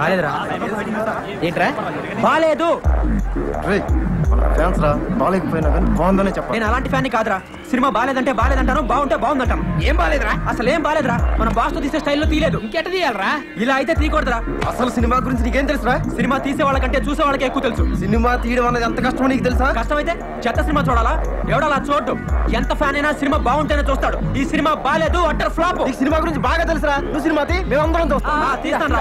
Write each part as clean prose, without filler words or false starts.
బాలేదురా. ఏంట్రా బాలేదు? బాగాలేకపోయినా కానీ బాగుందనే చెప్పాలి. నేను అలాంటి ఫ్యాన్ కాదురా. సినిమా బాలేదంటే బాలేదంటాను, బాగుంటే బాగుందంటాను. ఏం బాలేదురా? అసలు ఏం బాలేదురా. మనం బాస్ తో తీసే స్టైల్లో తీయలేదు. ఇంకెట తీయాలరా? ఇలా అయితే తీయకూడదురా. అసలు సినిమా గురించి నీకేం తెలుసురా? సినిమా తీసే వాళ్ళకంటే చూసే వాళ్ళకి ఎక్కువ తెలుసు. సినిమా తీయడం అనేది ఎంత కష్టమో నీకు తెలుసా? కష్టమైతే చెత్త సినిమా చూడాలా? ఎవడలా చూడ్డు. ఎంత ఫ్యాన్ అయినా సినిమా బాగుంటేనే చూస్తాడు. ఈ సినిమా బాలేదు, అట్టర్ ఫ్లాప్. ఈ సినిమా గురించి బాగా తెలుసురా. నువ్వు సినిమా తీ, మేమందరం చూస్తాం. తీస్తాను.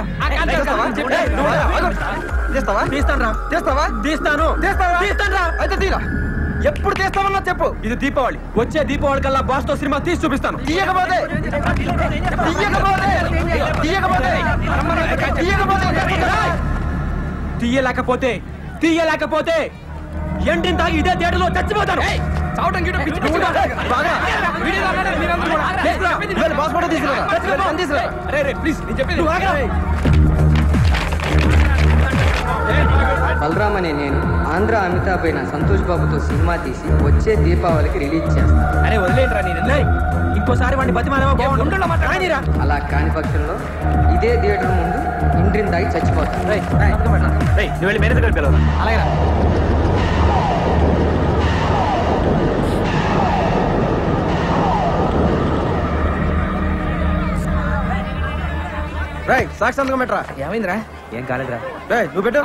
అయితే తీరా. ఎప్పుడు తీస్తామన్నా చెప్పు. ఇది దీపావళి. వచ్చే దీపావళి కల్లా బాస్ తో సినిమా తీసి చూపిస్తాను. తీయలేకపోతే ఎండిన తాగి ఇదే థియేటర్లో చచ్చిపోతాను. బలరామ్ అనే నేను ఆంధ్ర అమితాబ్ అయిన సంతోష్ బాబుతో సినిమా తీసి వచ్చే దీపావళికి రిలీజ్ చేస్తాను. అరే వదిలేంట్రా. నేను ఇంకోసారి వాడిని బతిమాలేవా? అలా కాని పక్షంలో ఇదే థియేటర్ ముందు ఇంటిని తాగి చచ్చిపోతాను. నువ్వు వెళ్ళి మేనేజర్ గారిని పిలవరా? అలాగే సాక్షి సంతకం పెట్టరా. ఏమైందిరా? ఏం కాలేదురా. నువ్వు పెట్టు.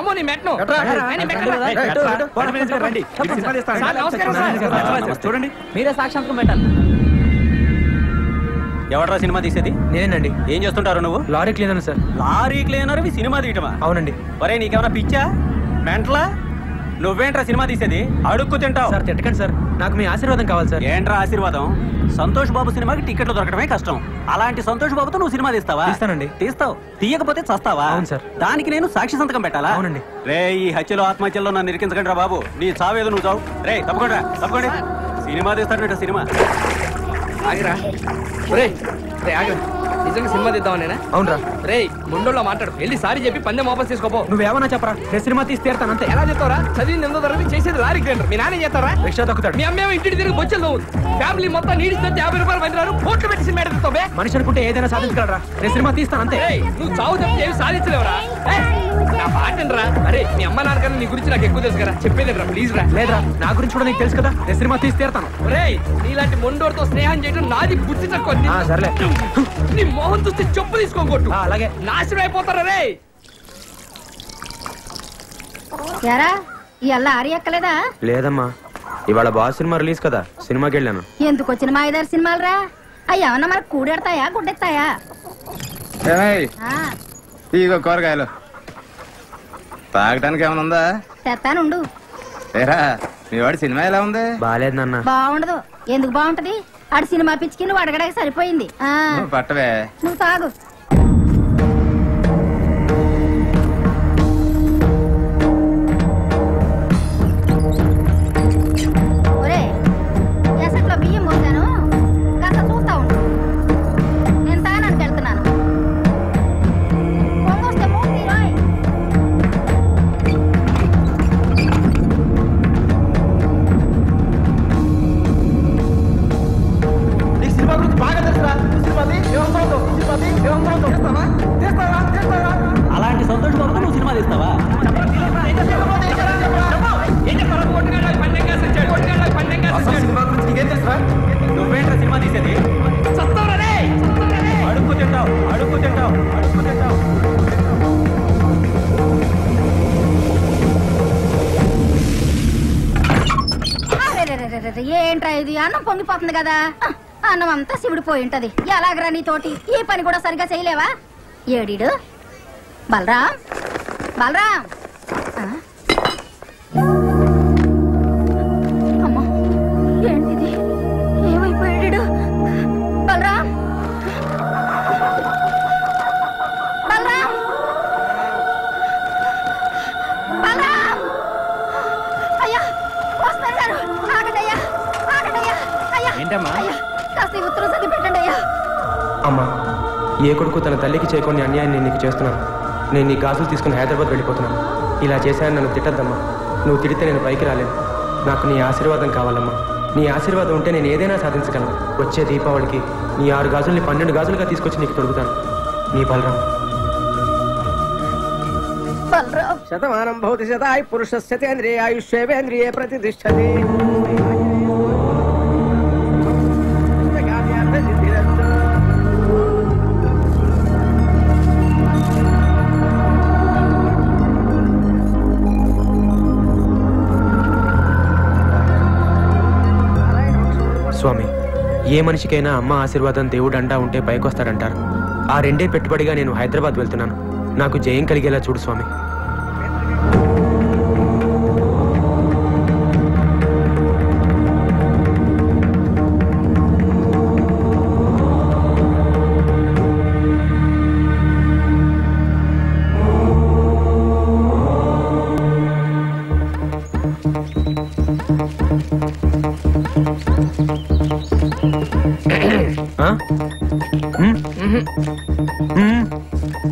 చూడండి, మీరే సాక్షాత్కం పెట్టాలి. ఎవడరా సినిమా తీసేది? నేనండి. ఏం చేస్తుంటారు నువ్వు? Lorry cleaner sir. Lorry cleaner సినిమా తీయటమా? అవునండి. ఒరే నీకేమన్నా పిచ్చా మెంటలా? నువ్వేంట్రా సినిమా తీసేది? అడుక్కు తింటావు. సార్ తిట్టకండి సార్, నాకు మీ ఆశీర్వాదం కావాలి సార్. ఏంట్రా ఆశీర్వాదం? సంతోష్ బాబు సినిమాకి టికెట్లు దొరకడమే కష్టం. అలాంటి సంతోష్ బాబుతో నువ్వు సినిమా తీస్తావా? తీస్తానండి. తీస్తావు. తీయకపోతే చస్తావా? అవును సార్. దానికి నేను సాక్షి సంతకం పెట్టాలా? అవునండి. రే ఈ హత్యలో ఆత్మహత్యలో నన్ను ఇరికించకండి రా బాబు. నీ చావేదో నువ్వు చావు. రే తప్పకుండా సినిమా తీస్తాడు. సినిమా ఆగిరా. నిజంగా సినిమా తీద్దామనేనా? అవునరా. రే ముండోలో మాట్లాడు. వెళ్ళి సారీ చెప్పి పందెం వాపస్ తీసుకోపో. నువ్వేమన్నా చెప్పరా, నేను సినిమా తీసి తీరుతాను అంతే. ఎలా చెప్తావరా? చదివింది ఎంతో తరగతి, చేసేది లారీ క్లీనర్. మీ నాన్న చేస్తారా? రిక్షా తొక్కుతాడు. మీ అమ్మేమో ఇంటికి తిరిగి బొచ్చలు ఫ్యామిలీ మొత్తం నీడిస్తే 50 రూపాయలు మందిరారు కోట్లు పెట్టి సినిమా ఎడుతావే. మనిషి అనుకుంటే ఏదైనా సాధించగలరా? నేను సినిమా తీస్తాను అంతే. నువ్వు చావు తప్పి ఏమి సాధించలేవరా? నా పాటరా. అరే మీ అమ్మ నాన్నకన్నా నీ గురించి నాకు ఎక్కువ తెలుసు కదా, చెప్పేది రా ప్లీజ్ రా. లేదురా, నా గురించి కూడా నీకు తెలుసు కదా, నేను సినిమా తీసి తీరుతాను. నీలాంటి మొండోడితో స్నేహం చేయడం నాది బుద్ధి తక్కువ. సర్లే, నీ మోహన్ చూస్తే చెప్పు తీసుకోకొట్టు. అలాగే. నాశనం అయిపోతారా రే. యారా ఇవాళ ఆరి ఎక్కలేదా? లేదమ్మా, ఇవాళ బాస్ సినిమా రిలీజ్ కదా, సినిమాకి వెళ్ళాను. ఎందుకు వచ్చిన మా 5-6 సినిమాలు రా? అవి ఏమన్నా మరి కూడెడతాయా గుడ్డెత్తాయా? ఇగో కూరగాయలు తాగటానికి ఏమైనా ఉందా? తెత్తానుండు. మీ వాడి సినిమా ఎలా ఉంది? బాలేదు నాన్న. బాగుండదు. ఎందుకు బాగుంటది? ఆడు సినిమా పిచ్చికి నువ్వు అడగడానికి సరిపోయింది. పట్టవే, నువ్వు తాగు. ఒరే ఎసట్లో బియ్యం పోసాను, కాస్త చూస్తా ఉండు. నేను తాగడానికి వెళ్తున్నాను. పొంగొస్తే మూడు తీరాయ్. సినిమా గురించి బాగా తెలుసురా. అలాంటి సంతోష్ బాబుతో నువ్వు సినిమా తీస్తావా? సినిమా గురించి నీకేం తెలుసురా? నువ్వేంట్రా సినిమా తీసేది? అడుక్కు తింటావు. ఏంట్రా ఇది? అన్నం పొంగిపోతుంది కదా. అన్నం అంతా శివుడు పోయి ఉంటది. ఎలాగరా నీతోటి? ఈ పని కూడా సరిగా చేయలేవా? ఏడీడు బలరాం. అమ్మా ఏంటిది? ఏమైపోయాడు బలరాం? అయ్యా వస్తున్నారు గారు. ఆగండయ్యా. ఏంటమ్మా? కాస్త ఈ ఉత్తరం చదివి పెట్టండి అయ్యా. అమ్మా, ఏ కొడుకు తన తల్లికి చేయకుండా అన్యాయం నేను నీకు చేస్తున్నాను. నేను నీ గాజులు తీసుకుని హైదరాబాద్ వెళ్ళిపోతున్నాను. ఇలా చేశాను, నన్ను తిట్టద్దమ్మా. నువ్వు తిడితే నేను పైకి రాలేను. నాకు నీ ఆశీర్వాదం కావాలమ్మా. నీ ఆశీర్వాదం ఉంటే నేను ఏదైనా సాధించగలను. వచ్చే దీపావళికి నీ 6 గాజుల్ని 12 గాజులుగా తీసుకొచ్చి నీకు తొడుగుతాను. నీ బలరాం. శతమానం భవతి శతాయ్ పురుషస్యతేంద్రియ ఆయుష్యేవేంద్రియే ప్రతిష్టతి. స్వామి, ఏ మనిషికైనా అమ్మ ఆశీర్వాదం దేవుడు అండా ఉంటే పైకొస్తాడంటారు. ఆ రెండే పెట్టుబడిగా నేను హైదరాబాద్ వెళ్తున్నాను. నాకు జయం కలిగేలా చూడు స్వామి.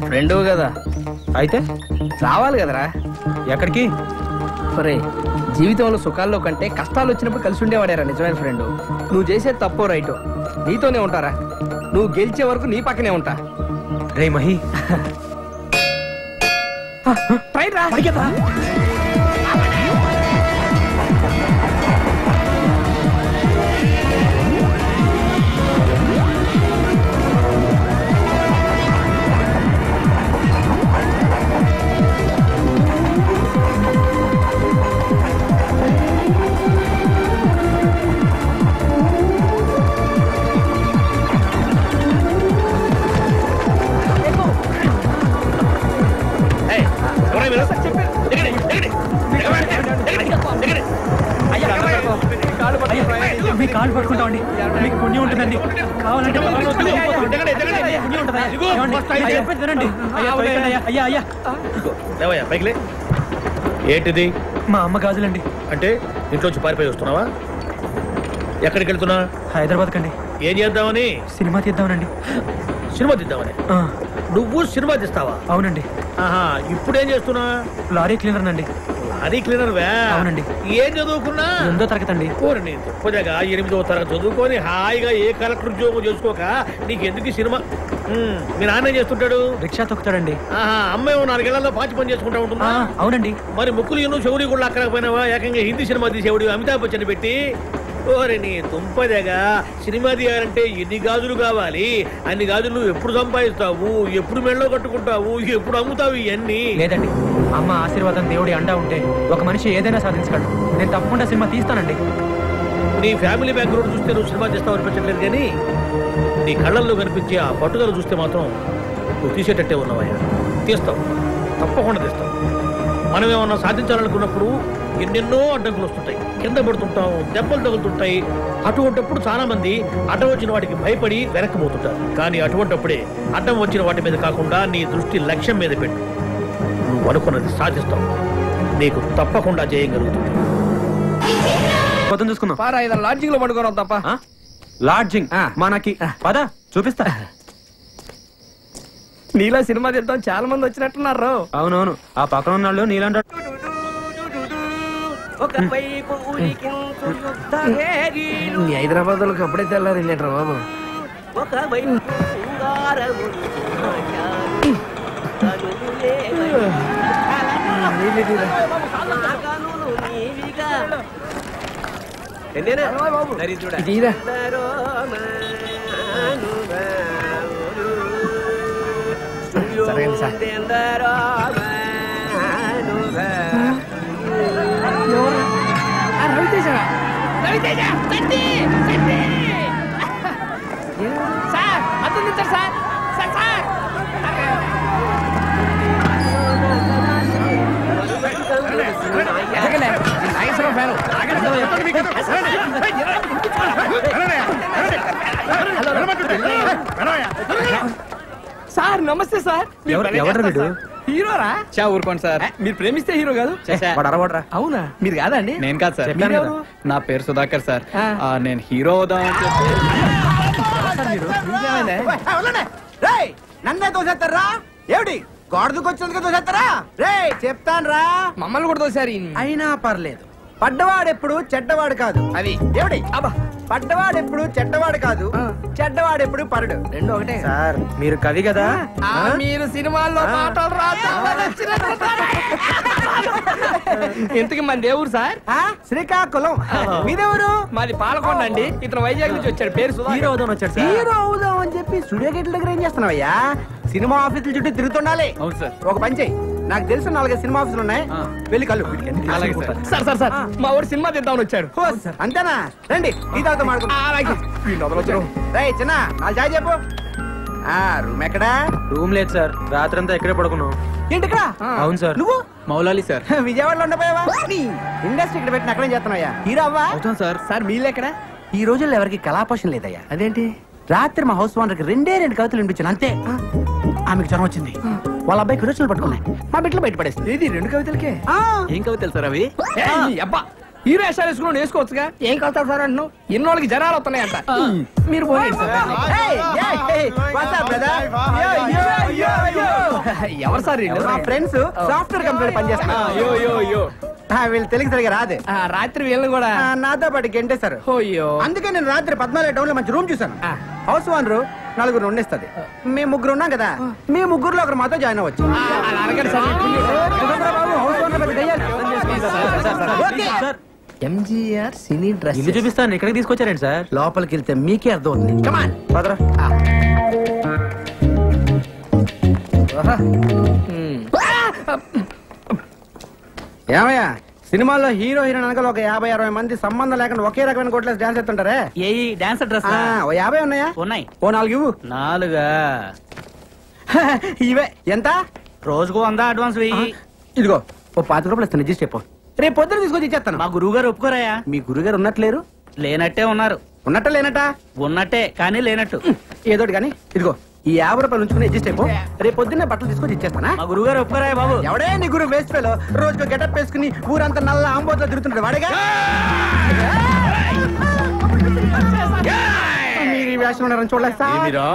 ఫ్రెండు కదా అయితే రావాలి కదరా. ఎక్కడికి? ఒరే, జీవితంలో సుఖాల్లో కంటే కష్టాలు వచ్చినప్పుడు కలిసి ఉండేవాడారా నిజమైన ఫ్రెండ్. నువ్వు చేసే తప్పో రైటో నీతోనే ఉంటారా. నువ్వు గెలిచే వరకు నీ పక్కనే ఉంటా. రే మహి, ట్రైన్ రా. మీ కాళ్ళు పట్టుకుంటామండి, మీకు పుణ్యం ఉంటుందండి. కావాలంటే ఏంటిది? మా అమ్మ గాజులండి. అంటే ఇంట్లోంచి పారిపోయి వస్తున్నావా? ఎక్కడికి వెళ్తున్నా? హైదరాబాద్ కండి. ఏం చేద్దామని? సినిమా తీద్దామనండి. సినిమా తీద్దామని? నువ్వు సినిమా తీస్తావా? అవునండి. ఆహా, ఇప్పుడేం చేస్తున్నా? లారీ క్లీనర్ అండి. లారీ క్లీనర్ వే? అవునండి. ఏం చదువుకున్నా? 8వ తరగతి అండి. గొప్పగా 8వ తరగతి చదువుకొని హాయిగా ఏ కలెక్టర్ ఉద్యోగం చేసుకోక నీకెందుకు సినిమా? మీ నాన్న చేస్తుంటాడు? రిక్షా తొక్కుతాడండి. ఆహా, అమ్మాయి 4 ఏళ్లలో పాచి పని చేసుకుంటా ఉంటుందా? అవునండి. మరి ముక్కులు ఎన్నో చెవులు కూడా అక్కడకపోయినావా? ఏకంగా హిందీ సినిమా తీసేవాడు అమితాబ్ బచ్చన్ పెట్టి. ఓరే నీ తుంపదేగా, సినిమా తీయాలంటే ఎన్ని గాజులు కావాలి? అన్ని గాజులు నువ్వు ఎప్పుడు సంపాదిస్తావు? ఎప్పుడు మెళ్ళో కట్టుకుంటావు? ఎప్పుడు అమ్ముతావు ఇవన్నీ? లేదండి, అమ్మ ఆశీర్వాదం దేవుడి అండా ఉంటే ఒక మనిషి ఏదైనా సాధించగలడు. నేను తప్పకుండా సినిమా తీస్తానండి. నీ ఫ్యామిలీ బ్యాక్గ్రౌండ్ చూస్తే నువ్వు సినిమా చేస్తావు అనిపించట్లేదు, కానీ నీ కళ్ళల్లో కనిపించే ఆ పట్టుదల చూస్తే మాత్రం నువ్వు తీసేటట్టే ఉన్నావయ్యా. తీస్తావు, తప్పకుండా తీస్తావు. మనం ఏమన్నా సాధించాలనుకున్నప్పుడు ఎన్నెన్నో అడ్డంకులు వస్తుంటాయి, కింద పడుతుంటాం, దెబ్బలు తగులుతుంటాయి. అటువంటిప్పుడు చాలా మంది అడ్డం వచ్చిన వాటికి భయపడి వెనక్కిపోతుంటారు. కానీ అటువంటిప్పుడే అడ్డం వచ్చిన వాటి మీద కాకుండా నీ దృష్టి లక్ష్యం మీద పెట్టు. నువ్వు అనుకున్నది సాధిస్తావు. నీకు తప్పకుండా చేయగలుగుతుంది. పొద్దున చూసుకుందాం. లాడ్జింగ్ లో పడుకోవడం తప్ప. లాడ్జింగ్ మనకి పద చూపిస్తా. నీలా సినిమా తీద్దాం చాలా మంది వచ్చినట్టున్నారు. అవునవును, ఆ పక్కన ఉన్నాళ్ళు నీలాంటి హైదరాబాద్ వాళ్ళకి అప్పుడే తెల్లారు వెళ్ళారు బాబు. ఇదిరా సరే సార్. రవితేజ సార్, అతను సార్ సార్ సార్ సార్ నమస్తే సార్. హీరోరా? చా ఊరుకోండి సార్, మీరు ప్రేమిస్తే హీరో కాదు. అవునా? మీరు కాదా అండి? నేను కాదు సార్. నా పేరు సుధాకర్ సార్. నేను హీరో అవుదామని నన్నే తోసేస్తారా? ఏమిటి గోడదుకొచ్చేందుకు తోసేస్తారా? రే చెప్తాను రా, మమ్మల్ని కూడా తోసారు. అయినా పర్లేదు. పడ్డవాడెప్పుడు చెడ్డవాడు కాదు. అది ఏమిటి? పడ్డవాడెప్పుడు చెడ్డవాడు కాదు, చెడ్డవాడు ఎప్పుడు పరుడు. రెండు ఒకటే. సార్ మీరు కవి కదా. మీరు సినిమాల్లో పాటలు ఇంతకి మన దేవుడు సార్ శ్రీకాకుళం. మీదెవరు? మాది పాలకొండ అండి. ఇతను వైజాగ్ నుంచి వచ్చాడు. పేరు హీరో అవుదాం వచ్చాడు సార్. హీరో అవుదాం అని చెప్పి స్టూడియో గేట్ల దగ్గర ఏం చేస్తున్నావయ్యా? సినిమా ఆఫీసుల చుట్టూ తిరుగుతుండాలి. అవును సార్. ఒక పని చెయ్యి, నాకు తెలిసిన 4 సినిమా ఆఫీసులు ఉన్నాయి, వెళ్ళి కళ్ళు. సార్ సార్ సార్ మా ఊరు సినిమా తీద్దామని వచ్చాడు. అంతేనా? రండి ఈ తాగుతా అలాగే. రేయ్ చిన్న వాళ్ళు చాయ్ చెప్పు. రూమ్ ఎక్కడా? రూమ్ లేదు సార్, రాత్రంతా ఇక్కడే పడుకున్నాం. ఏంటి ఇక్కడ? అవును సార్. నువ్వు మౌలాలి సార్. విజయవాడలో ఉండపోయావా? ఇండస్ట్రీ ఇక్కడ పెట్టిన అక్కడేం చేస్తున్నాయా? హీరో అవ్వా? అవుతాం సార్. సార్ మీళ్ళు ఎక్కడ? ఈ రోజుల్లో ఎవరికి కళాపోషణ లేదయ్యా. అదేంటి? రాత్రి మా హౌస్ ఓనర్కి 2 కవితలు వినిపించాను అంతే. ఆమెకు జ్వరం వచ్చింది, వాళ్ళ అబ్బాయికి రోజులు పట్టుకున్నాయి, మా బిడ్డలు బయట పడేస్తుంది. ఇది 2 కవితలకే? ఏం కవితలు సార్ అవి? అబ్బా హీరో వేషాలు వేసుకుని వేసుకోవచ్చుగా. ఏం కవితలు సార్ అంటున్నావు? ఇన్నోళ్ళకి జనాలు వస్తున్నాయంట. మీరు పోయండి సార్. ఎవరు సార్? మా ఫ్రెండ్స్ సాఫ్ట్వేర్ కంపెనీ పనిచేస్తున్నారు. వీళ్ళు తెలుగు సరిగా రాదు. రాత్రి వీళ్ళని కూడా నాతో పాటు గెంటేశారు. అందుకే నేను రాత్రి 14 టౌన్ లో మంచి రూమ్ చూసాను. హౌస్ ఓనర్ 4 ఉండిస్తుంది, మేము 3 ఉన్నాం కదా. మీ 3లో ఒకరు మాతో జాయిన్ అవ్వచ్చు. ఎంజీఆర్ సినీ డ్రెస్ ఇల్లు చూపిస్తాను, ఇక్కడికి తీసుకొచ్చారండి సార్. లోపలికి వెళ్తే మీకే అర్థం అవుతుంది. కమాన్ పదరా. ఏమయ్యా, సినిమాల్లో హీరో హీరోయిన్ అనగా ఒక 50-60 మంది సంబంధం లేకుండా ఒకే రకమైన కోట్లేసి డాన్స్ చేస్తుంటారే. ఏ డాన్సర్ డ్రెస్ ఓ 50 ఉన్నాయా? ఉన్నాయి. ఓ 4 ఇవ్వు. 4 ఇవే ఎంత? రోజుకు 100 అడ్వాన్స్ వెయ్యి. ఇదిగో ఓ 5 రూపాయలు ఇస్తాను, అడ్జస్ట్ చెప్పు. రేపు పొద్దున తీసుకొచ్చి ఇచ్చేస్తాను. మా గురువు గారు ఒప్పుకోరాయా? మీ గురుగారు ఉన్నట్లేరు? లేనట్టే ఉన్నారు. ఉన్నట్ట లేనట? ఉన్నట్టే కానీ లేనట్టు. ఏదోటి కానీ ఇదిగో ఈ 50 రూపాయలు ఉంచుకుని అడ్జస్ట్ అయిపో. రేపు పొద్దున్నే బట్టలు తీసుకొచ్చి ఇచ్చేస్తానా? మా గురువు గారు ఒప్పుకోరాయా బాబు? ఎవడే నీ గురువు వేస్ట్ ఫెలో, రోజుకు గెటప్ వేసుకుని ఊరంతా నల్ల ఆంబోతో తిరుగుతుంటాడు వాడేగా. మీరు ఈ వేషం ఉన్నారని చూడలేదు సార్. ఏమిరా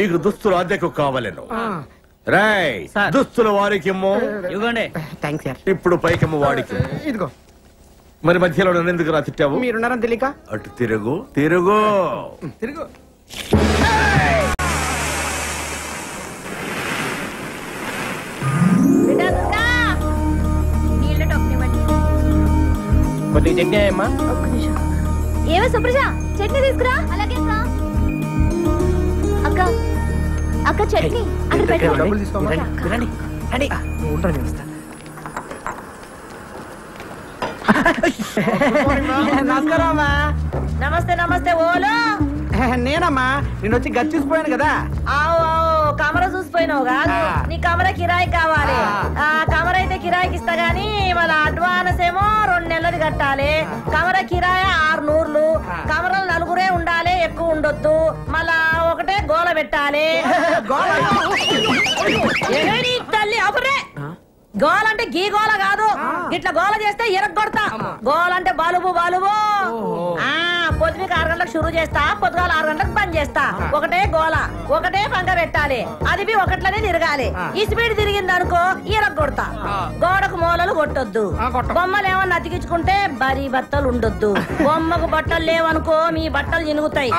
మీకు దుస్తులు అద్దెకు కావాలను? రాయ్ దుస్తులు వారికి ఇవ్వండి. Thanks sir. ఇప్పుడు పైకమ్మ వాడికి. ఇదిగో. మరి మధ్యలో నన్ను ఎందుకు రా తిట్టావు? మీరున్నారని తెలియక. అటు తిరుగు తిరుగు తిరుగు. కొద్దిగా చట్నీ అమ్మా. ఏమో సుప్రజ, చట్నీ తీసుకురా. అలాగే అక్క. అక్క చట్నీ అక్కడ పెట్టు. డబ్బులు తీసుకోమా. నమస్కారం అమ్మా. నమస్తే నమస్తే. ఓలో నేనమ్మా, నేను వచ్చి గది చూసిపోయాను కదా. ఆవు కమర చూసిపోయినావు కాదు, నీ కమర కిరాయి కావాలి. కమర అయితే కిరాయికి ఇస్తా గానీ మళ్ళీ అడ్వాన్స్ ఏమో 2 నెలలది కట్టాలి. కమర కిరాయి 600. కమరలు 4 ఉండాలి, ఎక్కువ ఉండొద్దు. మళ్ళా ఒకటే గోల పెట్టాలి. తల్లి అప్పుడే గోల అంటే గీ గోల కాదు, ఇట్లా గోల చేస్తే ఎరగొడతా. గోల అంటే బలుబు బలుబు. పొద్దుకి 6 గంటలకు షురూ చేస్తా, పొద్దుగాల 6 గంటలకు బంద్ చేస్తా. ఒకటే గోల, ఒకటే పంక పెట్టాలి. అది ఒకట్లనే తిరగాలి. ఈ స్పీడ్ తిరిగింది అనుకో ఎరగొడతా. గోడకు మూలలు కొట్టొద్దు. బొమ్మలు ఏమన్నా అతికించుకుంటే బరీ బట్టలు ఉండొద్దు. బొమ్మకు బట్టలు లేవనుకో మీ బట్టలు చినుగుతాయి.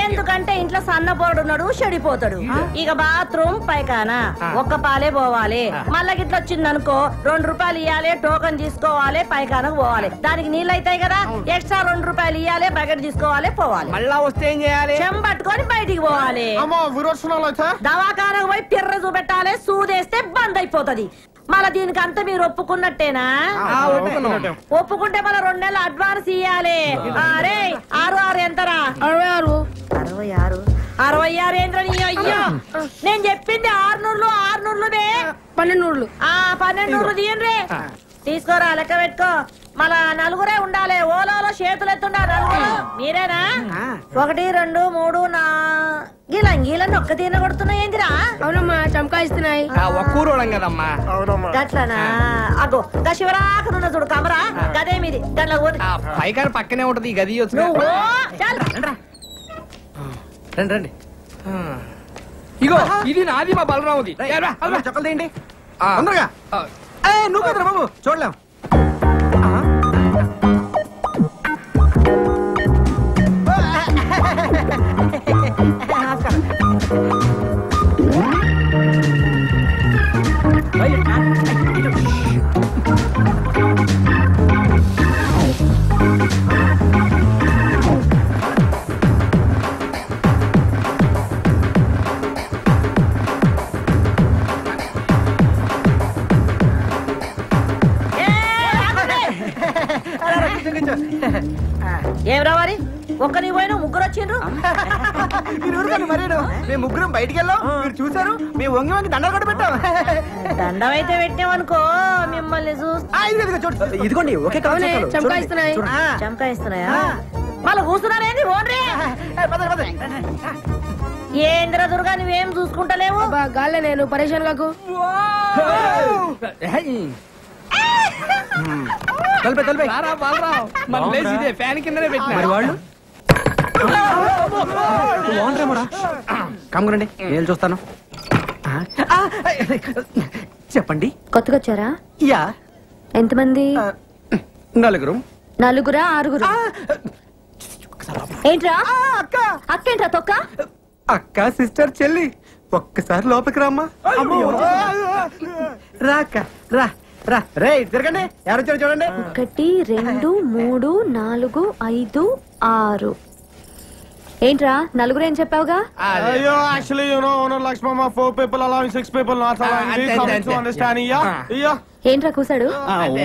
ఎందుకంటే ఇంట్లో సన్నపోరుడున్నాడు, చెడిపోతాడు. ఇక బాత్రూమ్ పైకానా ఒక్క పాలే పోవాలి. మళ్ళా గిట్ల వచ్చిందనుకో 2 రూపాయలు ఇవ్వాలి, టోకన్ తీసుకోవాలి, పైకానకు పోవాలి. దానికి నీళ్ళు అవుతాయి కదా, ఎక్స్ట్రా 2 రూపాయలు ఇవ్వాలి, బకెట్ తీసుకోవాలి, పోవాలి. మళ్ళా వస్తే ఏం చేయాలి? చెంబట్టుకొని బయటికి పోవాలి. దవాఖానకు పోయి పిర్ర చూపెట్టాలి, సూదేస్తే బంద్ అయిపోతది. మళ్ళా దీనికి అంతా మీరు ఒప్పుకున్నట్టేనా? ఒప్పుకుంటే మళ్ళీ 2 నెలలు అడ్వాన్స్ ఇయ్యాలి. అరే 6 ఎంతరా? 66. 66 ఏంద్రని? అయ్యో నేను చెప్పింది 600. 1200. 1200 తీయండి. తీసుకోరా, లెక్క పెట్టుకో. మళ్ళా 4 ఉండాలి. ఓలో చేతులు ఎత్తుండాలి. 4 మీరేనా? 1 2 3 4 గీలని ఒక్క తీన కొడుతున్నాయి ఏంటిరా? అవునమ్మా, చమకాయిస్తున్నాయి. ఒక్కూరోళం కదమ్మా. గట్లనా? అగో గా శివరాకనున్న చూడు కమరా, గదే మీది. గట్ల పైకారు పక్కనే ఉంటది ఈ గది. రండి రండి. ఇగో ఇది నాది, మా బలరాముది. చెప్పలు తీయండి తొందరగా. నువ్వు కదరా బాబు, చూడలేం. ఏం రావాలి ఒక్క నీ పోయిన ముగ్గురు వచ్చిండ్రు మీరు ఊరుకోండి మరేను మేము ముగ్గురం బయటికి వెళ్ళాం మీరు చూసారు మేము వంగి వంగి దండ కూడా పెట్టాం దండం అయితే పెట్టామనుకో మిమ్మల్ని ఇదిగోండి ఒకే చంకాయిస్తున్నాయి చంకాయిస్తున్నాయా మళ్ళీ కూర్చున్నారేంది ఓన్రే ఏంద్ర దుర్గా నువ్వేం చూసుకుంటలేవు గాల్లే నేను పరేషాన్ కాకు ఫ్యాన్ కిందనే పెట్టిన వాళ్ళు కమ్మునండి నేను చూస్తాను చెప్పండి కొత్తగా వచ్చారా? యా. ఎంతమంది? నలుగురు. నలుగురా ఆరుగురు? ఏంట్రా అక్క? అక్కేంట్రా తొక్క? అక్క సిస్టర్ చెల్లి ఒక్కసారి లోపలికి రామ్మా. రాక రా రా రే తిరగండి ఎవరు వచ్చారు చూడండి. 1 2 3 4 5 6 ఏంట్రా నలుగురు ఏం చెప్పావుగా? అయ్యో actually you know owner Lakshmamma 4 people allowing 6 people not allowing coming to understanding yeah. ఏంట్రా కూసాడు?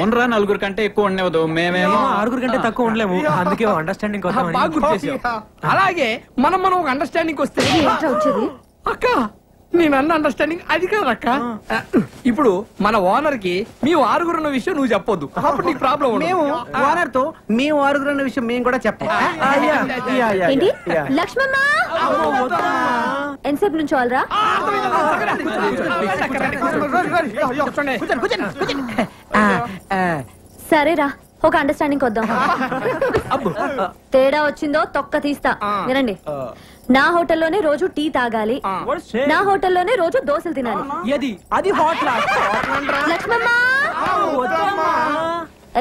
ఓనరా నలుగురు కంటే ఎక్కువ ఉండేవద్దు మేమేమో 6 కంటే తక్కువ ఉండలేము అందుకే అండర్స్టాండింగ్ బాగా గుర్తు చేసావు. అలాగే మనం ఒక అండర్స్టాండింగ్ వస్తే ఏంట్రా వచ్చేది? అక్క నేను అన్న అండర్స్టాండింగ్ అది కాదక్క. ఇప్పుడు మన ఓనర్ కి మేము ఆరుగురున్న విషయం నువ్వు చెప్పొద్దు, అప్పుడు నీకు ప్రాబ్లం. మేము ఓనర్ తో మేము ఆరుగురున్న విషయం మేము కూడా చెప్పాం. ఏంటి లక్ష్మమ్మ ఎంతసేపు నుంచి వాళ్ళరా? సరేరా ఒక అండర్స్టాండింగ్ వద్దాం. తేడా వచ్చిందో తొక్క తీస్తా వినండి. నా హోటల్లోనే రోజు టీ తాగాలి, నా హోటల్లోనే రోజు దోశలు తినాలి. లక్ష్మమ్మ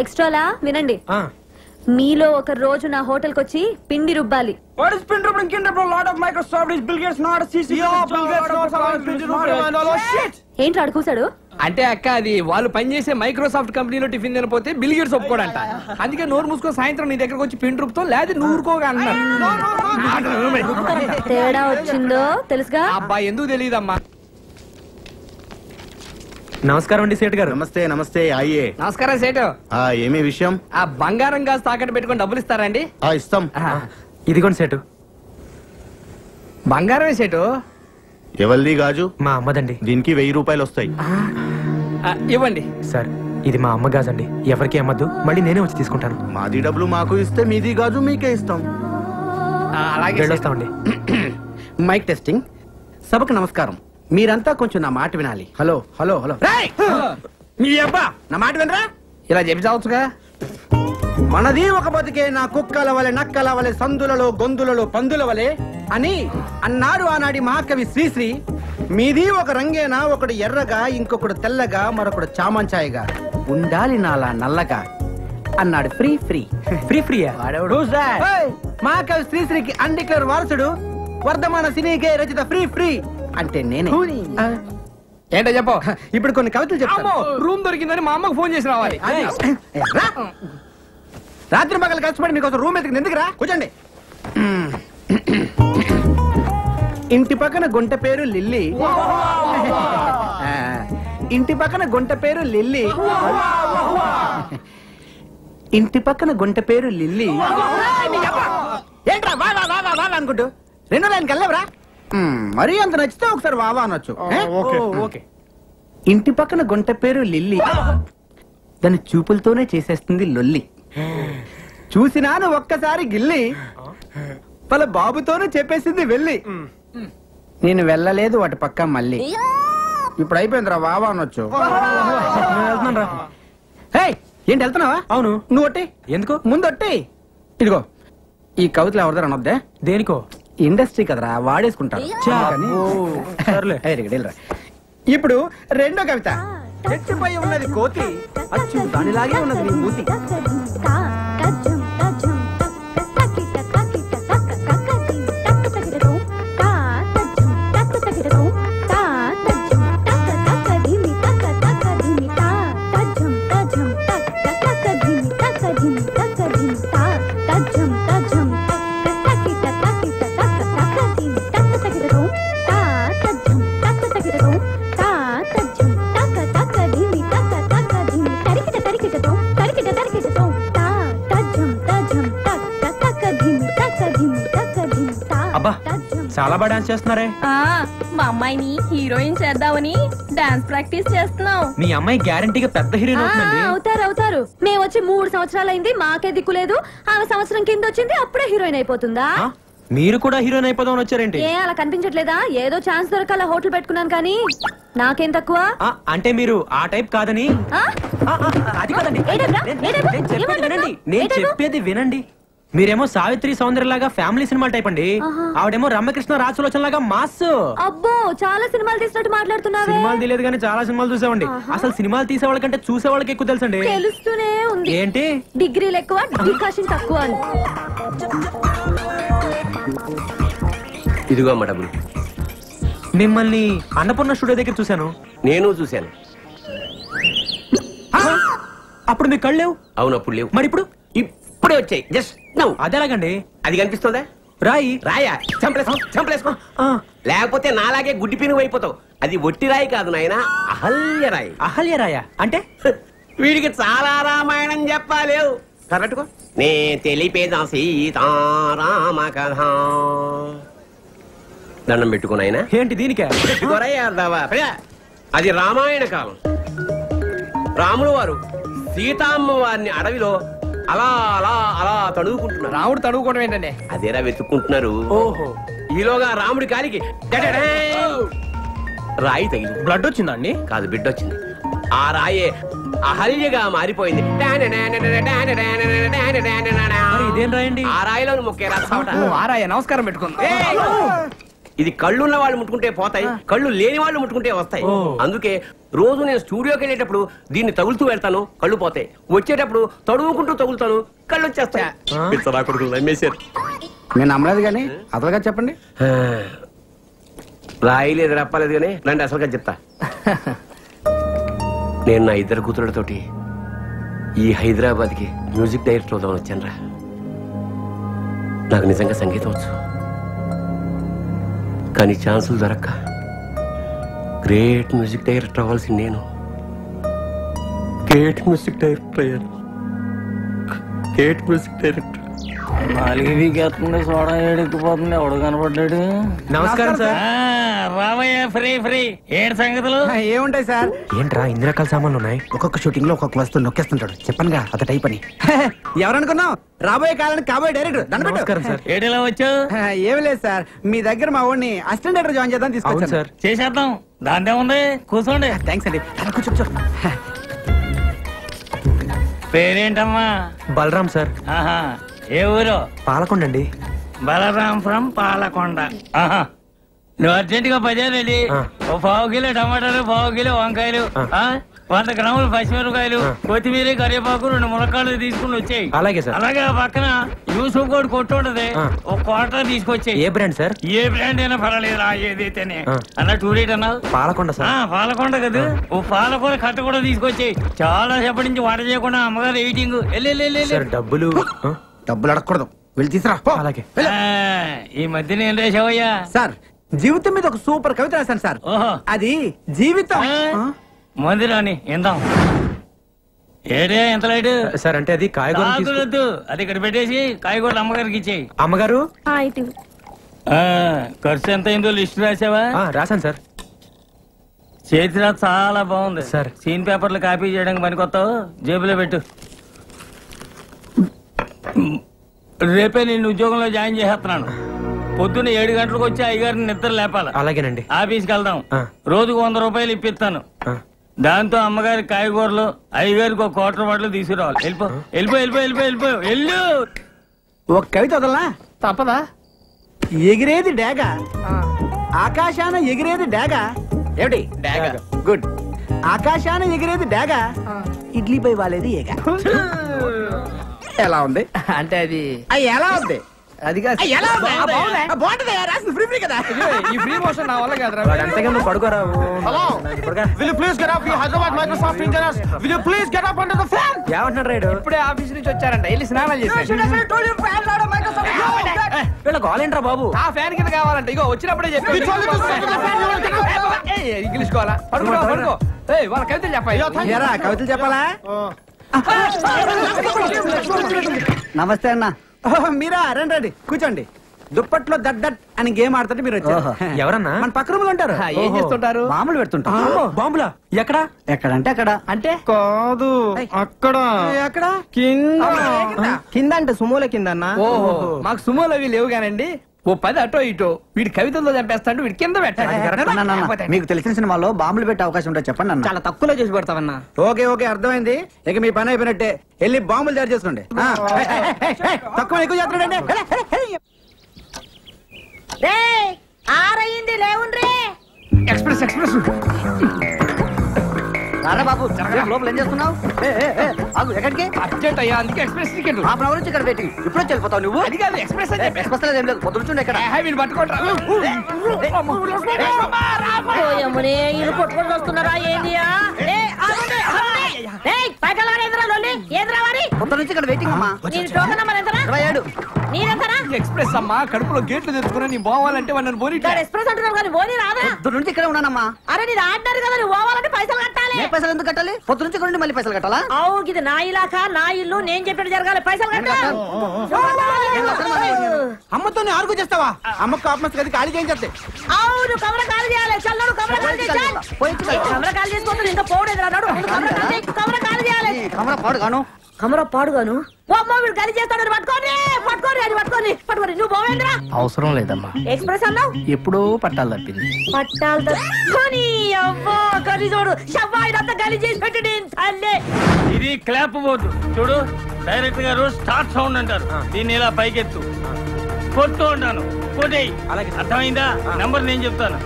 ఎక్స్ట్రాలా వినండి. మీలో ఒక రోజు నా హోటల్ కి వచ్చి పిండి రుబ్బాలి. ఏంటి ఆడు కూసాడు? అంటే అక్క అది వాళ్ళు పనిచేసే మైక్రోసాఫ్ట్ కంపెనీలో టిఫిన్ తినపోతే బిల్ గేట్స్ ఒప్పుకోడంట. అందుకే నోరు మూసుకో సాయంత్రం నీ దగ్గరకు వచ్చి పిండి రుబ్బుతో లేదా నువ్వు ఊరుకోగా అన్నారు. తేడా వచ్చిందో తెలుసుగా? అబ్బా ఎందుకు తెలియదమ్మా. నమస్కారం అండి సేటు గారు. నమస్తే నమస్తే అయ్యే. నమస్కారం సేటు. ఏమి విషయం? ఆ బంగారం గాజు తాకట్టు పెట్టుకొని డబ్బులు ఇస్తారండి? ఇస్తాం. ఇదిగోండి సేటు. బంగారమే సేటు. ఎవరిది గాజు? మా అమ్మదండి. దీనికి 1000 రూపాయలు వస్తాయి. ఇవ్వండి సార్. ఇది మా అమ్మ గాజండి, ఎవరికి అమ్మద్దు, మళ్ళీ నేనే వచ్చి తీసుకుంటాను. మాది డబ్బులు మాకు ఇస్తే మీది గాజు మీకే ఇస్తాం. అలాగే వెళ్ళొస్తామండి. Mic testing. సభకు నమస్కారం. మీరంతా కొంచెం నా మాట వినాలి. హలో హలో హలో మీ అబ్బా నా మాట వినరా? ఇలా చెప్పి చావచ్చుగా. మనది ఒక బతికే నా కుక్కల వలె నక్కల వలె సందులలో గొంతులలో పందుల వలె అని అన్నాడు ఆనాడి మహాకవి శ్రీశ్రీ. మీది ఒక రంగేనా, ఒకడు ఎర్రగా ఇంకొకడు తెల్లగా మరొకడు చామంచాయిగా ఉండాలి నాలా నల్లగా అన్నాడు. ఫ్రీ ఫ్రీ ఫ్రీ ఫ్రీయా? మహాకవి శ్రీశ్రీకి అన్డిక్లేర్ వారసుడు వర్ధమాన సినీకే రచిత ఫ్రీ ఫ్రీ అంటే నేనే. ఏంటో చెప్పు. ఇప్పుడు కొన్ని కవితలు చెప్తాను. రూమ్ దొరికిందని మా అమ్మకు ఫోన్ చేసి రావాలి. రాత్రి పగలు కష్టపడి మీకోసం రూమ్ ఎత్తుకుని ఎందుకురా? కూర్చోండి. ఇంటి పక్కన గుంట పేరు లిల్లీ, ఇంటి పక్కన గుంట పేరు లిల్లీ, ఇంటి పక్కన గుంట పేరు లిల్లీ. ఏంట్రా వా వా వా వా అనుకుంటూ రెండో లైన్కి వెళ్ళవరా? మరీ అంత నచ్చితే ఒకసారి వావా అనొచ్చు. ఇంటి పక్కన గుంట పేరు లిల్లీ, దాని చూపులతోనే చేసేస్తుంది లొల్లి. చూసినాను ఒక్కసారి గిల్లి, వాళ్ళ బాబుతోనే చెప్పేసింది వెళ్ళి. నేను వెళ్ళలేదు వాటి పక్క మళ్ళీ. ఇప్పుడు అయిపోయిందిరా వావా అనొచ్చు. ఏంటి వెళ్తున్నావా? అవును. నువ్వు ఒట్టి ఎందుకు? ముందు ఒట్టి. ఇదిగో ఈ కవితలు ఎవరిదారు అనొద్దే. దేనికో? ఇండస్ట్రీ కదరా వాడేసుకుంటారు. ఇప్పుడు రెండో కవిత. చెట్టుపై ఉన్నది కోతి, అచ్చు దానిలాగే ఉన్నది నీ మూతి. చాలా బాగా డాన్స్ చేస్తున్నారే. మా అమ్మాయిని హీరోయిన్ చేద్దామని డాన్స్ ప్రాక్టీస్ చేస్తున్నాం. మీ అమ్మాయి గ్యారంటీగా పెద్ద హీరోయిన్ అవుతుందండి. అవుతారు. మేము వచ్చి 3 సంవత్సరాలైంది, మాకే దిక్కులేదు. ఆమె సంవత్సరం కింద వచ్చింది, అప్పుడే హీరోయిన్ అయిపోతుందా? మీరు కూడా హీరోయిన్ అయిపోదామని వచ్చారేంటి? ఏ అలా కనిపించట్లేదా? ఏదో ఛాన్స్ దొరకాల హోటల్ పెట్టుకున్నాను కానీ నాకేం తక్కువ. అంటే మీరు ఆ టైప్ కాదని. అది కాదండి, నేను చెప్పేది వినండి. మీరేమో సావిత్రి సౌందర్యలాగా ఫ్యామిలీ సినిమా టైప్ అండి. ఆవిడేమో రమ్యకృష్ణ రాజసులోచన లాగా మాస్. అబ్బో, చాలా సినిమాలు తీసినట్టు మాట్లాడుతున్నావే. సినిమాలు తీయలేదు కానీ చాలా సినిమాలు చూసామండి. అసలు సినిమాలు తీసే వాళ్ళకంటే చూసే వాళ్ళకి ఎక్కువ తెలుసండి. తెలుస్తూనే ఉంది. ఏంటి? డిగ్రీలు ఎక్కువ, డికాషన్ తక్కువ అని. ఇదిగో అమ్మ డబ్బులు. మిమ్మల్ని అన్నపూర్ణ స్టూడియో దగ్గర చూశాను. నేను చూశాను. అప్పుడు మీ కళ్ళు లేవు. అవును, అప్పుడు లేవు. మరి ఇప్పుడు? ఇప్పుడే వచ్చాయి. Just now. అదేలాగండి? అది కనిపిస్తుందా? రాయా? చంపలేసుకో. లేకపోతే నాలాగే గుడ్డి పినుగు అయిపోతావు. అది ఒట్టి రాయి కాదు నాయన, అహల్య రాయి. అహల్య రాయ అంటే? వీడికి చాలా రామాయణం చెప్పాలేవు. కరెక్ట్గా నే తెలిపేదా సీతారామ కథ. దండం పెట్టుకున్నాయన. ఏంటి దీనికే? అది రామాయణ కాలం. రాములు వారు సీతామ్మ వారిని అడవిలో అలా అలా అలా తడువుకుంటున్నారు. రాముడు తడువుకోవడం ఏంటండి? అదేరా వెతుక్కుంటున్నారు. ఓహో. ఈలోగా రాముడి కాలికి రాయి తగిలి బ్లడ్ వచ్చిందండి? కాదు, బిడ్డ వచ్చింది. ఆ రాయే అహల్యగా మారిపోయింది. ఇదేం రాయండి? ఆ రాయిలో మొక్కేరా. నమస్కారం పెట్టుకుందాం. ఇది కళ్ళున్న వాళ్ళు ముట్టుకుంటే పోతాయి, కళ్ళు లేని వాళ్ళు ముట్టుకుంటే వస్తాయి. అందుకే రోజు నేను స్టూడియోకి వెళ్ళేటప్పుడు దీన్ని తగులుతూ వెళ్తాను, కళ్ళు పోతాయి. వచ్చేటప్పుడు తడువుకుంటూ తగులుతాను, కళ్ళు వచ్చేస్తాయి. నేను నమ్మలేదు కానీ అసలుగా చెప్పండి. రాయలేదు, రప్పలేదు కానీ రండి అసలుగా చెప్తా. నేను నా 2 కూతురులతోటి ఈ హైదరాబాద్కి మ్యూజిక్ డైరెక్టర్ అవుదామని వచ్చాను రా. నాకు నిజంగా సంగీతం వచ్చు, కానీ ఛాన్సులు దొరక్క గ్రేట్ మ్యూజిక్ డైరెక్టర్ అవ్వాల్సి నేను గ్రేట్ మ్యూజిక్ డైరెక్టర్ అయ్యాను. Great music director. సోడా ఏడెక్కిపోతుంది, ఎవడు కనపడ్డాడు? నమస్కారం సార్. రావయ్యా, ఫ్రీ ఫ్రీ. ఏంటి సంగతులు? ఏముంటాయి సార్? ఏంట్రా ఇన్ని రకాల సామాన్లు ఉన్నాయి? ఒక్కొక్క షూటింగ్ లో ఒక్కొక్క వస్తువు నొక్కేస్తుంటాడు. చెప్పనుగా అత టైప్ అని. ఎవరనుకున్నావు? రాబోయే కాలానికి కాబోయే డైరెక్టర్. నమస్కారం సార్. ఏడిలా వచ్చావు? ఏమి లేదు సార్, మీ దగ్గర మా వాడిని అసిస్టెంట్ డైరెక్టర్ జాయిన్ చేద్దాం తీసుకొచ్చాను సార్. చేసేద్దాం, దాందే ఉంది. కూర్చోండి. థ్యాంక్స్ అండి. కూర్చో. పేరేంటమ్మా? బలరాం సార్. ఆహా, ఏ ఊరు? పాలకొండ అండి. బలరాం ఫ్రమ్ పాలకొండ. ఆహా, నువ్వు అర్జెంట్ గా 10 రెడీ. 1/4 కిలో టమాటాలు, 1/4 కిలో వంకాయలు, 100 గ్రాములు పచ్చిమిరపకాయలు, కొత్తిమీర, కరివేపాకు, 2 మునక్కాళ్ళు తీసుకుని వచ్చాయి. అలాగే సార్. అలాగే ఆ పక్కన యూసుఫ్ కోడ్ కొట్టుంటది, 1 క్వార్టర్ తీసుకొచ్చాయి. ఏ బ్రాండ్ సార్? ఏ బ్రాండ్ అయినా పర్వాలేదు, ఏదైతేనే. అన్న 2 రేట్ అన్నావు? పాలకొండ సార్. పాలకొండ కదా. ఓ పాలకూర కట్ట కూడా తీసుకొచ్చాయి. చాలా సేపటి నుంచి వంట చేయకుండా అమ్మగారు ఎయిటింగ్. డబ్బులు అడగకూడదు, వెళ్ళి తీసురా. అలాగే. ఈ మధ్య నేను రేసావయ్యా సార్, జీవితం మీద ఒక సూపర్ కవిత రాశాను సార్. అది జీవితం. మంది రాని ఇందాం. ఏడే ఎంత లైట్ సార్? అంటే అది కాయగూర. అది ఇక్కడ పెట్టేసి కాయగూరలు అమ్మగారికి ఇచ్చేయి. అమ్మగారు, ఖర్చు ఎంత అయిందో లిస్ట్ రాసావా? రాశాను సార్. చేతిరా చాలా బాగుంది సార్. సీన్ పేపర్లు కాపీ చేయడానికి పనికొస్తావు, జేబులో పెట్టు. రేపే నేను ఉద్యోగంలో జాయిన్ చేసేస్తున్నాను. పొద్దున్న 7 గంటలకు వచ్చి అయ్యగారిని నిద్ర లేపాలి. అలాగేనండి. ఆఫీస్కి వెళ్దాం. రోజుకు 100 రూపాయలు ఇప్పిస్తాను. దాంతో అమ్మగారి కాయగూరలు, అయ్యగారికి 1 క్వార్టర్ బాటిల్ తీసుకురావాలి. వెళ్ళు. ఒక కవిత వదలనా? తప్పదా? ఎగిరేది డాగ, ఆకాశాన ఎగిరేది డాగ. ఏమిటి డాగ? గుడ్. ఆకాశాన ఎగిరేది డాగ, ఇడ్లీపై వాలేది ఏగ. ఎలా ఉంది? అంటే అది ఎలా ఉంది? అది కాదు. ఈ ఫ్రీ మోషన్ నా వల్ల కాదురా. అంతగా నువ్వు పడుకోరా. ఏమంటున్నాడు రైడు? ఇప్పుడే ఆఫీస్ నుంచి వచ్చారంట, వెళ్ళి స్నానాలు చేశారు. వీళ్ళ గోలేంట్రా బాబు? ఆ ఫ్యాన్ కింద కావాలంట. ఇగో వచ్చినప్పుడే చెప్పి ఇంగ్లీష్ కావాలా? పడుకో. వాళ్ళ కవితలు చెప్పాలి. కవితలు చెప్పాలా? నమస్తే అన్న. మీరా? రండి కూర్చోండి. దుప్పట్లో దడ్డట్ అని గేమ్ ఆడుతుంటే మీరు వచ్చారు. ఎవరన్నా? మన పక్క రూమ్ లో ఉంటారు. ఏం చేస్తుంటారు? బాంబులు పెడుతుంటారు. బాంబులా? ఎక్కడ? ఎక్కడంటే అక్కడ. అంటే కాదు, అక్కడ ఎక్కడ? కింద అంటే సుమోల కింద అన్న. ఓహో, మాకు సుమోలు అవి లేవు కానండి. ఓ 10 అటో ఇటో వీడి కవితల్లో చంపేస్తాడు, వీడి కింద పెట్టాడు. మీకు తెలిసిన సినిమాలో బాంబులు పెట్టే అవకాశం ఉంటుంది చెప్పండి అన్న. చాలా తక్కువలో చేసి పెడతావన్నా. ఓకే ఓకే అర్థమైంది. ఇక మీ పని అయిపోయినట్టే. వెళ్ళి బాంబులు తయారు చేసుకోండి. తక్కువ ఎక్కువ చేస్తున్నాడండి. ఆరయింది లేవుండ్రే. ఎక్స్ప్రెస్ ఎక్స్ప్రెస్ రారా బాబు, లోపల ఏం చేస్తున్నావు? ఎక్కడికి? అర్జెంట్ అయ్యా, అందుకే ఎక్స్ప్రెస్ టికెట్. హాఫ్ అవర్ నుంచి ఇక్కడ వెయిటింగ్. ఇప్పుడు వెళ్ళిపోతావు నువ్వు? అది కాదు, ఎక్స్ప్రెస్ అని చెప్పి. ఎక్స్ప్రెస్ ఏం లేదు, పొద్దున ఇక్కడ వీళ్ళు పట్టుకుంటారు. ఇల్లు కొట్టుకొని వస్తున్నారా ఏంటి? పొద్దున నుంచి ఇక్కడ వెయిటింగ్ అమ్మా. ఎక్స్ప్రెస్ అమ్మా, కడుపులో గేట్లు తెచ్చుకుని నీ పోవాలంటే వాళ్ళని పోనీ. ఎక్స్ప్రెస్ అంటున్నావు కానీ పోనీ రాదా? పొద్దు నుంచి ఇక్కడ ఉన్నానమ్మా. అరే నేను ఆడినారు కదా, నువ్వు పోవాలంటే పైసలు కట్టాలి. పైసలు ఎందుకు కట్టాలి? పొద్దు నుంచి ఇక్కడ మళ్ళీ పైసలు కట్టాలా? అవు ఇది నా ఇలాకా, నా ఇల్లు, నేను చెప్పినట్టు జరగాలి. పైసలు కట్టాలి. అమ్మతో ఆర్గు చేస్తావా? అమ్మకు ఆత్మస్ గది ఖాళీ చేయించే. అవును, కమర ఖాళీ చేయాలి. చల్లడు కమర ఖాళీ చేయాలి. కమర ఖాళీ చేసుకోవద్దు, ఇంకా పోడేది రాడు. కమర ఖాళీ చేయాలి. కమర పాడుగాను. కమర పాడుగాను. వీడు ఖాళీ చేస్తాడు. పట్టుకోని పట్టుకోని అది పట్టుకోని పట్టుకోని. నువ్వు పోవేంద్రా? అవసరం లేదమ్మా. ఎక్స్ప్రెస్ అన్నావు, ఎప్పుడో పట్టాలు తప్పింది. పట్టాలు తప్పుకొని అవ్వా కలి చూడు. షవ్వాయినంతా ఖాళీ చేసి పెట్టి తల్లే. ఇది క్లాప్ బోర్డు చూడు. డైరెక్టర్ గారు స్టార్ట్ సౌండ్ అంటారు. దీన్ని ఇలా పైకెత్తు, కొట్టు ఉంటాను. కొట్టేయి. అర్థమైందా? నంబర్ నేను చెప్తాను.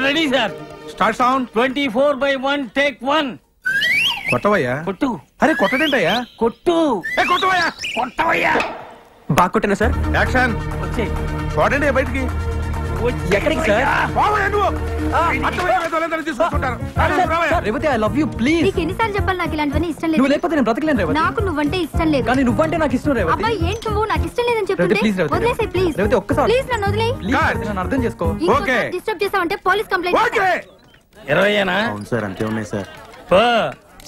Ready sir. Start sound. 24/1 take 1. కొట్టవయ్యా. కొట్టు. అరే కొట్టడేంటయ్యా? కొట్టు. కొట్టవయ్యా. కొట్టవయ్యా. బాగా కొట్టినా సార్. యాక్షన్. వచ్చేయ్. చూడండి బయటికి. ఎక్కడికి sir? Revathi, I love you, please. నీకు ఎన్నిసార్లు చెప్పాలి నాకు ఇలాంటివన్నీ ఇష్టం లేదు. నువ్వు లేకపోతే నేను బ్రతకలేను రేవతి. నాకు నువ్వంటే ఇష్టం లేదు. కానీ నువ్వంటే నాకు ఇష్టం రేవతి. అబ్బాయి ఏంటి నువ్వు నాకు ఇష్టం లేదని చెప్తుంటే ప్లీజ్ రేవతి. వదిలేసే ప్లీజ్. రేవతి ఒక్కసారి. ప్లీజ్ నన్ను వదిలేయ్. నన్ను అర్థం చేసుకో. ఓకే. డిస్టర్బ్ చేసావంటే పోలీస్ కంప్లైంట్. 20 అవును సార్, అంతే ఉన్నాయి సార్.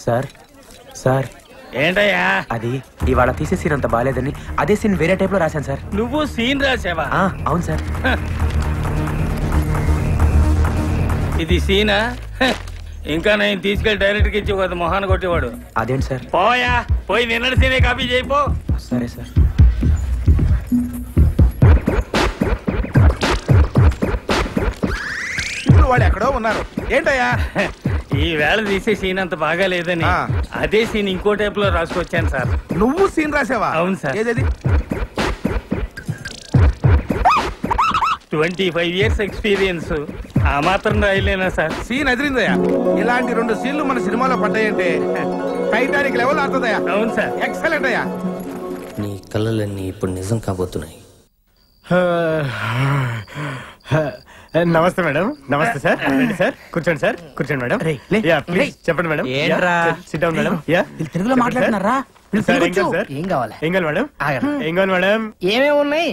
సార్ సార్ ఏంటయ్యా? అది ఇవాళ తీసే సీన్ అంత బాగాలేదని అదే సీన్ వేరే టైప్ లో రాశాను సార్. నువ్వు సీన్ రాసావా? అవును సార్. ఇది సీనా? ఇంకా నేను తీసుకెళ్లి డైరెక్ట్ కి ఇచ్చి ఒక మొహాన్ని కొట్టేవాడు. అదేంటి సార్? పోయా, పోయి నిన్నటి సీనే కాపీ చేయిపో. సరే సార్. ఇప్పుడు వాళ్ళు ఎక్కడో ఉన్నారు. ఏంటయ్యా? ఈ వేళ తీసే సీన్ అంత బాగా లేదని అదే సీన్ ఇంకో టైప్ లో రాసుకొచ్చాను సార్. నువ్వు సీన్ రాసావా? అవును సార్. ఏది? 25 years ఎక్స్పీరియన్స్. ఆ మాత్రం రాయలేనా సార్? సీన్ ఎదిరిందయ్యా. ఇలాంటి 2 సీన్లు మన సినిమాలో పడ్డాయంటే టైటానిక్ లెవెల్ ఆడుతుందయ్యా. అవును సార్. ఎక్సలెంట్ అయ్యా. నీ కళలన్నీ ఇప్పుడు నిజం కాబోతున్నాయి. నమస్తే మేడం. నమస్తే సార్. రండి సార్, కూర్చోండి సార్. కూర్చోండి మేడం. ప్లీజ్ చెప్పండి మేడం. SIT down madam. తెలుగులో మాట్లాడుతున్నారా? ఏం కావాలి? ఏం కావాలి మేడం? ఏం కావాలి మేడం? ఏమేమి ఉన్నాయి?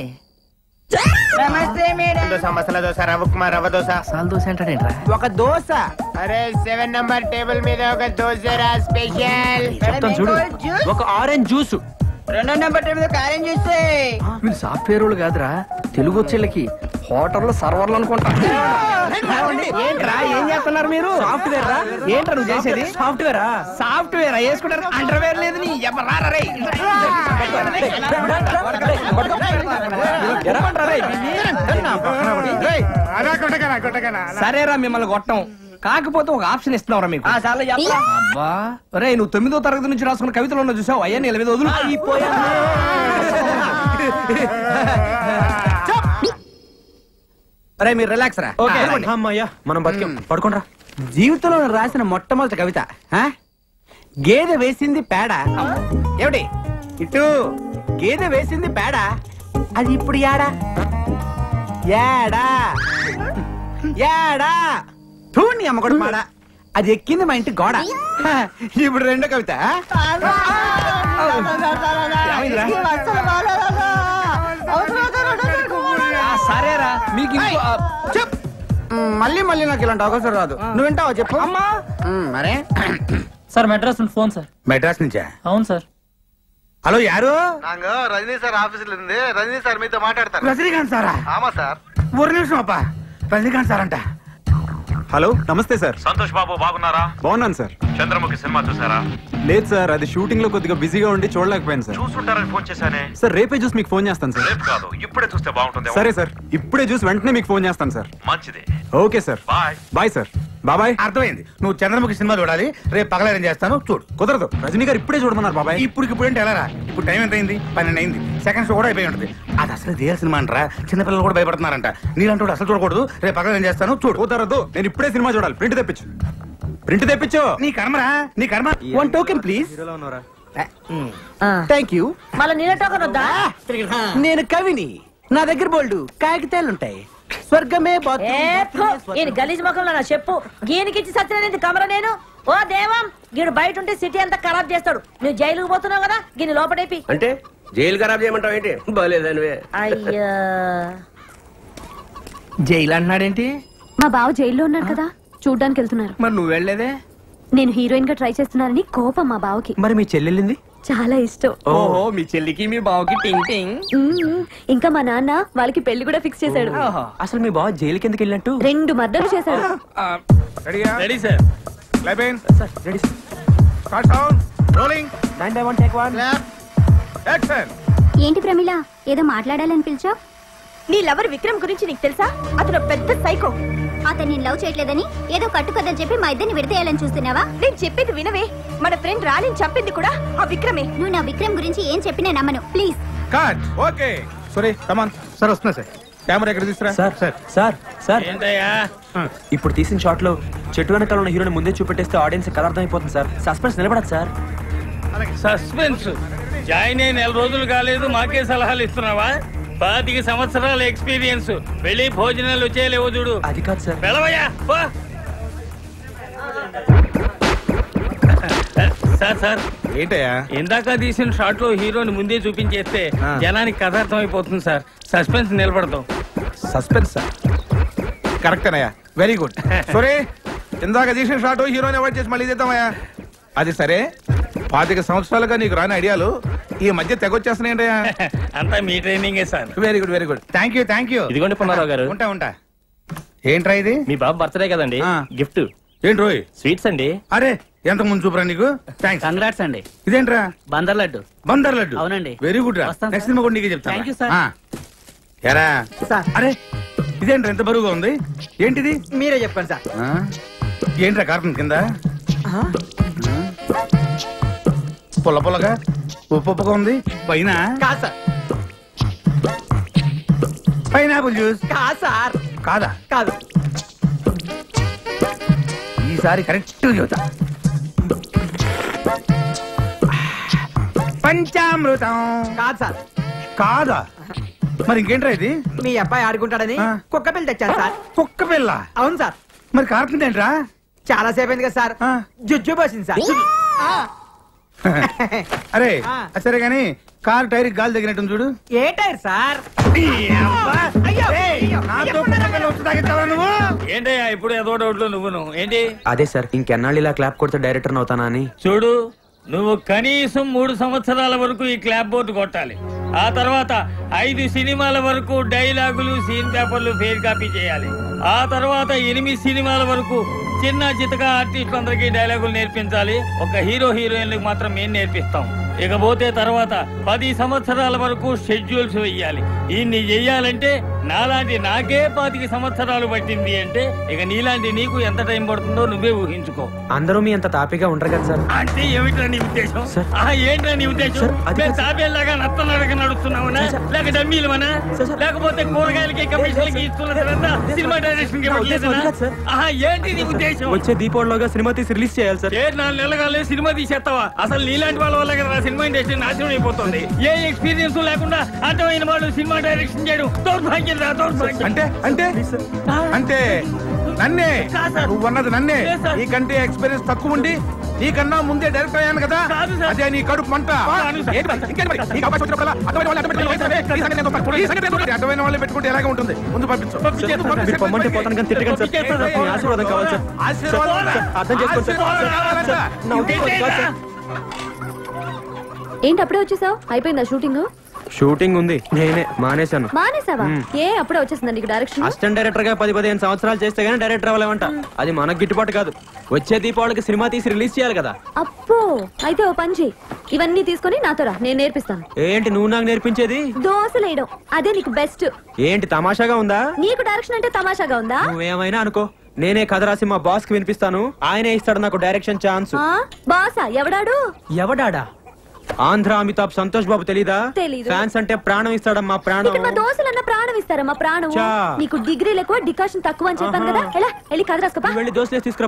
నమస్తే మేడం. మసాలా దోశ, రవ్వ ఉప్మా, రవ్వ దోశ. మసాలా దోశ ఏంటంటే ఒక దోశ. అరే 7 నంబర్ టేబుల్ మీద ఒక దోశ రా స్పెషల్. చూడు, ఒక ఆరెంజ్ జ్యూస్. 2వ నెంబర్ టేబుల్ మీద ఆరెంజ్ జ్యూస్. వీళ్ళు సాఫ్ట్వేర్ వాళ్ళు కాదురా, తెలుగు వచ్చేళ్ళకి హోటల్లో సర్వర్లు అనుకుంటా. ఏంట్రా ఏం చేస్తున్నారు మీరు? సాఫ్ట్వేర్ రా. ఏంట్రా నువ్వు చేసేది? సాఫ్ట్వేరా? సాఫ్ట్వేర్ వేసుకుంటారు. అండర్వేర్ లేదు నీ. సరేరా, మిమ్మల్ని కొట్టం. కాకపోతే ఒక ఆప్షన్ ఇస్తున్నావురా మీకు. అబ్బా రే, నువ్వు 9వ తరగతి నుంచి రాసుకున్న కవితలు ఉన్న చూసావు. అయ్యా నీ మీద వదులు. అరే మీరు రిలాక్స్ రా. అమ్మయ్యా, మనం బతికాం. పడుకోండి రా. జీవితంలో రాసిన మొట్టమొదటి కవిత గేదె వేసింది పేడ. ఏమిటి ఇటు? గేదె వేసింది పేడ, అది ఇప్పుడు యాడా యాడా యాడా తూణి అమ్మకొడు మాడ, అది ఎక్కింది మా ఇంటి గోడ. ఇప్పుడు 2వ కవిత. సరేరా, మీకు మళ్ళీ మళ్ళీ నాకు ఇలాంటి అవకాశం రాదు. నువ్వు వింటావా చెప్పు. మరే సార్ మెడ్రాస్ నుండి ఫోన్ సార్. మెడ్రాస్ నుంచా? అవును సార్. హలో యారు நாங்க ரஜினி சார் ஆபீஸ்ல இருந்து ரஜினி சார் மீது மாட்டாడతారు రజనీకాంత్ సారా ஆமா சார் ఒక నిమిషం అప్ప రజనీకాంత్ సార్ అంట హలో నమస్తే సార్ సంతోష్ బాబు బాగున్నారా? బాగున్నాను సార్. చంద్రముఖి సినిమా చూసారా? లేదు సార్, అది షూటింగ్ లో కొద్దిగా బిజీగా ఉండి చూడలేకపోయాను సార్. చూసుంటారని ఫోన్ చేశానే. సార్ రేపే చూసి మీకు ఫోన్ చేస్తాను సార్. రేపు కాదు, ఇప్పుడే చూస్తే బాగుంటుంది. సరే సార్, ఇప్పుడే చూసి వెంటనే మీకు ఫోన్ చేస్తాను సార్. మంచిది. Okay sir, bye sir. బాబాయ్. అర్థమైంది. నువ్వు చంద్రముఖి సినిమా చూడాలి, రేపు పగలరేం చేస్తాను చూడు. కుదరదు, రజనీ గారు ఇప్పుడే చూడమన్నారు బాబాయ్. ఇప్పుడు అంటే ఎలా రా? ఇప్పుడు టైం ఎంత అయింది? 12 అయింది. సెకండ్ షో కూడా అయిపోయి ఉంటుంది. అది అసలు రియల్ సినిమా అంటారా? చిన్నపిల్లలు కూడా భయపడుతున్నారంట. నీలంటూ అసలు చూడకూడదు, రేపు పగలరేం చేస్తాను చూడు. కుదరదు, నేను ఇప్పుడే సినిమా చూడాలి. ప్రింట్ తెప్పించు. నీ కర్మరా, నీ కర్మ. 1 టోకెన్ ప్లీజ్. Thank you. మళ్ళీ నీళ్ళ టోకెన్ వద్దా? నేను కవిని, నా దగ్గర బోల్డు కాగితాలుంటాయి. స్వర్గమే గలీజ్ ముఖంలో నా చెప్పు గీనికిచ్చి సత్యనేది కమర నేను. ఓ దేవం, గీడు బయట ఉంటే సిటీ అంతా ఖరాబ్ చేస్తాడు. నువ్వు జైలుకు పోతున్నావు కదా, గీని లోపడేపి. అంటే జైలు ఖరాబ్ చేయమంటావు ఏంటి? బాలేదనివే. అయ్యా, జైలు అంటున్నాడేంటి? మా బావ జైల్లో ఉన్నాడు కదా, చూడ్డానికి వెళ్తున్నారు. మరి నువ్వు వెళ్ళలేదే? నేను హీరోయిన్ గా ట్రై చేస్తున్నానని కోపం మా బావకి. మరి మీ చెల్లెళ్ళింది? చాలా ఇష్టం. ఓహో, మీ చెల్లికి మీ బావకి టింగ్ టింగ్. ఇంకా మా నాన్న వాళ్ళకి పెళ్లి కూడా ఫిక్స్ చేశాడు. అసలు మీ బావ జైలుకి ఎందుకు వెళ్ళినట్టు? 2 మర్డర్లు చేశాడు. Ready sir. Clapping sir. Ready sir. Start sound rolling. 9 by 1 take 1. Action. ఏంటి ప్రమిళ, ఏదో మాట్లాడాలని పిలిచావు? నీ లవర్ విక్రమ్ గురించి నీకు తెలుసా? అతను పెద్ద సైకో. అతను నేను లవ్ చేయట్లేదని ఏదో కట్టుకదని చెప్పి మా ఇద్దరిని విడతేయాలని చూస్తున్నావా? నేను చెప్పేది వినవే. మన ఫ్రెండ్ రాలిని చంపింది కూడా ఆ విక్రమే. నువ్వు నా విక్రమ్ గురించి ఏం చెప్పినా నమ్మను. Please cut. Okay sorry, come on. Sir వస్తున్నా సార్. కెమెరా ఎక్కడ తీసుకురా? సార్ ఏంటయ్యా? ఇప్పుడు తీసిన షాట్ లో చెట్టు వెనకాల ఉన్న హీరోని ముందే చూపెట్టేస్తే ఆడియన్స్ కలర్ అర్థమైపోతుంది సార్. సస్పెన్స్ నిలబడదు సార్. సస్పెన్స్ జాయిన్ అయి 4 రోజులు కాలేదు, మాకే సలహాలు ఇస్తున్నావా? 25 సంవత్సరాల ఎక్స్పీరియన్స్. వెళ్ళి భోజనాలు వచ్చేయలేవో చూడు. అది కాదు సార్. వెళ్ళవయ్యా. సార్ ఏంటయ్యా? ఇందాక తీసిన షాట్ లో హీరోని ముందే చూపించేస్తే జనానికి కథ అర్థం అయిపోతుంది సార్. సస్పెన్స్ నిలబడతాం. సస్పెన్స్ సార్, కరెక్టేనయ్యా. Very good. సరే, ఇందాక తీసిన షాట్ హీరోని అవాయిడ్ చేసి మళ్ళీ చేద్దామయ్యా. అది సరే, 25 సంవత్సరాలుగా నీకు రాని ఐడియాలు ఈ మధ్య తెగొచ్చేస్తున్నాయంటయ్యా. అంతా మీ ట్రైనింగే sir. Very good, very good. Thank you. ఇదిగోండి పుల్లారావు గారు. ఉంటా. ఏంట్రా ఇది? మీ బాబు బర్త్డే కదండి, గిఫ్ట్. ఏంటి రోయ్? స్వీట్స్ అండి. అరే, ఎంత ముందు చూపురా నీకు. థ్యాంక్స్. కంగ్రాట్స్ అండి. ఇదేంట్రా? బందర్ లడ్డు. అవునండి. వెరీ గుడ్ రా. నెక్స్ట్ సినిమా కూడా నీకే చెప్తాను. Thank you sir. ఎరా అరే, ఇదేంట్రా ఎంత బరువుగా ఉంది? ఏంటిది? మీరే చెప్పండి సార్. ఏంట్రా కార్టూన్ కింద పుల్లగా ఉప్పుగా ఉంది? పైన కాదు సార్. పైనాపిల్ జ్యూస్ కాదు సార్. కాదా? కాదు. ఈసారి కరెక్ట్ చెబుతా. పంచామృతం కాదు సార్. కాదా? మరి ఇంకేంట్రా ఇది? మీ అబ్బాయి ఆడుకుంటాడని కుక్క పిల్ల తెచ్చాను సార్. కుక్క పిల్ల? అవును సార్. మరి కార్టూన్ ఏంట్రా? చాలా సేపు అయింది కదా సార్, జుజ్జు పోసింది సార్. అరే సరే గాని కార్ టైర్ గాలి తగినట్టు చూడు. ఏ టైర్ సార్? ఏంటయ్యా ఇప్పుడు ఏదో డౌట్లు నువ్వు ఏంటి? అదే సార్, ఇంకెన్నాళ్ళు ఇలా క్లాప్ కొడితే డైరెక్టర్ అవుతానా అని. చూడు, నువ్వు కనీసం 3 సంవత్సరాల వరకు ఈ క్లాప్ బోర్డు కొట్టాలి. ఆ తర్వాత 5 సినిమాల వరకు డైలాగులు, సీన్ పేపర్లు ఫెయిర్ కాపీ చేయాలి. ఆ తర్వాత 8 సినిమాల వరకు చిన్న చితక ఆర్టిస్టులందరికీ డైలాగులు నేర్పించాలి. ఒక హీరోయిన్లకు మాత్రం మేము నేర్పిస్తాం. ఇకపోతే తర్వాత 10 సంవత్సరాల వరకు షెడ్యూల్స్ వెయ్యాలి. ఇన్ని చెయ్యాలంటే నాలాంటి నాకే 25 సంవత్సరాలు పట్టింది అంటే ఇక నీలాంటి నీకు ఎంత టైం పడుతుందో నువ్వే ఊహించుకో. అందరూ మీ అంత తాపిగా ఉండరు కదా సార్. అంటే ఏమిట్రా నీ ఉద్దేశం? ఏంట్రా నీ ఉద్దేశం? మేము తాబేలాగా నత్తనడక నడుస్తున్నామనా, లేక డమ్మీలమనా, లేకపోతే కూరగాయలకి కమిషన్లకి ఇస్తున్న తర్వాత సినిమా డైరెక్షన్ కి ఏంటి నీ ఉద్దేశం? వచ్చే దీపావళిలోగా సినిమా తీసి రిలీజ్ చేయాలి సార్. 4 నెలలుగా సినిమా తీసేస్తావా? అసలు నీలాంటి వాళ్ళ వల్ల కదా సినిమా ఇండస్ట్రీ నాశనం అయిపోతుంది. ఏ ఎక్స్పీరియన్స్ లేకుండా అర్థమైన వాళ్ళు సినిమా డైరెక్షన్ చేయడం దౌర్భాగ్యం. అంటే అంటే అంటే నన్నే నువ్వన్నది నన్నే. నీకంటే ఎక్స్పీరియన్స్ తక్కువ ఉండి నీకన్నా ముందే డైరెక్టర్ అయ్యాను కదా, అదే నీ కడుపు మంట. అర్థమైన వాళ్ళే పెట్టుకుంటే ఎలాగే ఉంటుంది. ముందు పంపించు. ఆశీర్వాదం కావాలి సార్. అర్థం చేసుకోండి సార్. ఏంటి అప్పుడే వచ్చేసావు? అయిపోయిందా షూటింగ్? షూటింగ్ ఉంది, నేనే మానేశాను. మానేసావా? ఏ అప్పుడే వచ్చేసిందా నీకు డైరెక్షన్? అసిస్టెంట్ డైరెక్టర్ గా 10-15 సంవత్సరాలు చేస్తే గానీ డైరెక్టర్ అవ్వలేమంట. అది మనకు గిట్టుబాటు కాదు. వచ్చే దీపావళికి సినిమా తీసి రిలీజ్ చేయాలి కదా. అప్పో, అయితే ఓ పని చెయ్యి, ఇవన్నీ తీసుకొని నాతో రా, నేను నేర్పిస్తాను. ఏంటి నువ్వు నాకు నేర్పించేది? దోశలేయడం, అదే నీకు బెస్ట్. ఏంటి తమాషాగా ఉందా? నీకు డైరెక్షన్ అంటే తమాషాగా ఉందా? నువ్వేమైనా అనుకో, నేనే కథ రాసి మా బాస్ కి వినిపిస్తాను, ఆయనే ఇస్తాడు నాకు డైరెక్షన్ ఛాన్స్. బాసా? ఎవడాడు? ఎవడాడా? ఆంధ్ర అమితాబ్ సంతోష్ బాబు తెలీదా? తెలీదు. ఫ్యాన్స్ అంటే ప్రాణం ఇస్తాడమ్మా, ప్రాణం. ఇక్కడ మా దోశలన్న ప్రాణం ఇస్తారమ్మా, ప్రాణం. నీకు డిగ్రీలు ఎక్కువ, డికాషన్ తక్కువ అని చెప్పాను కదా. ఎలా వెళ్ళి కథ రాసుకోపా. వెళ్ళి దోశలేసి తీసుకురా.